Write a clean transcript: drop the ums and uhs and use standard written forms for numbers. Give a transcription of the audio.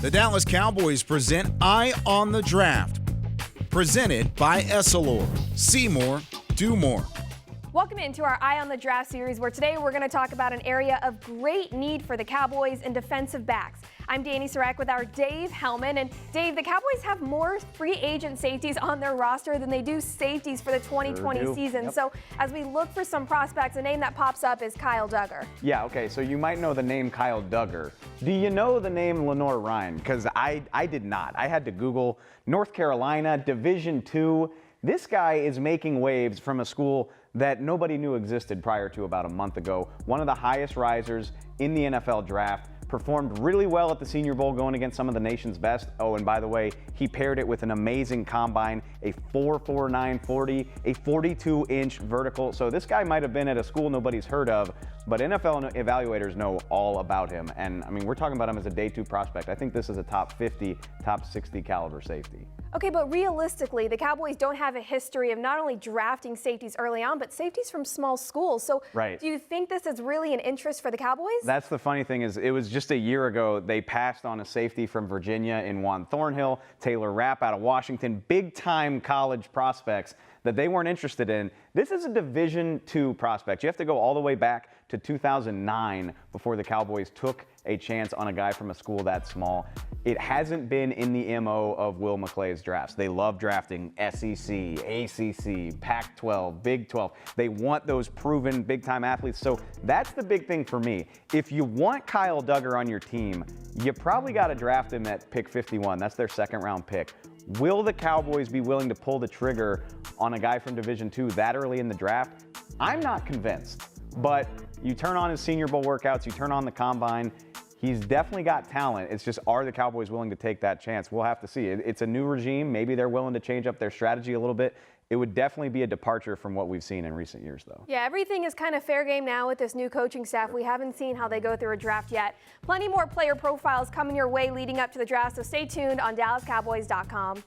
The Dallas Cowboys present Eye on the Draft, presented by Essilor. See more, do more. Welcome into our Eye on the Draft series, where today we're going to talk about an area of great need for the Cowboys in defensive backs. I'm Danny Sarek with our Dave Hellman. And Dave, the Cowboys have more free agent safeties on their roster than they do safeties for the 2020 season. Yep. So as we look for some prospects, a name that pops up is Kyle Dugger. Yeah, okay, so you might know the name Kyle Dugger. Do you know the name Lenoir-Rhyne? Because I did not. I had to Google North Carolina, Division II. This guy is making waves from a school that nobody knew existed prior to about a month ago. One of the highest risers in the NFL draft. Performed really well at the Senior Bowl going against some of the nation's best. Oh, and by the way, he paired it with an amazing combine, a 4.49 40, a 42-inch vertical. So this guy might have been at a school nobody's heard of, but NFL evaluators know all about him. And I mean, we're talking about him as a day 2 prospect. I think this is a top 50, top 60 caliber safety. Okay, but realistically, the Cowboys don't have a history of not only drafting safeties early on, but safeties from small schools. So right. Do you think this is really an interest for the Cowboys? That's the funny thing is it was just a year ago they passed on a safety from Virginia in Juan Thornhill, Taylor Rapp out of Washington, big-time college prospects that they weren't interested in. This is a Division II prospect. You have to go all the way back to 2009 before the Cowboys took a chance on a guy from a school that small. It hasn't been in the MO of Will McClay's drafts. They love drafting SEC, ACC, Pac-12, Big 12. They want those proven big-time athletes. So that's the big thing for me. If you want Kyle Dugger on your team, you probably got to draft him at pick 51. That's their second-round pick. Will the Cowboys be willing to pull the trigger on a guy from Division II that early in the draft? I'm not convinced. But you turn on his Senior Bowl workouts, you turn on the combine, he's definitely got talent. It's just, are the Cowboys willing to take that chance? We'll have to see. It's a new regime. Maybe they're willing to change up their strategy a little bit. It would definitely be a departure from what we've seen in recent years, though. Yeah, everything is kind of fair game now with this new coaching staff. We haven't seen how they go through a draft yet. Plenty more player profiles coming your way leading up to the draft, so stay tuned on DallasCowboys.com.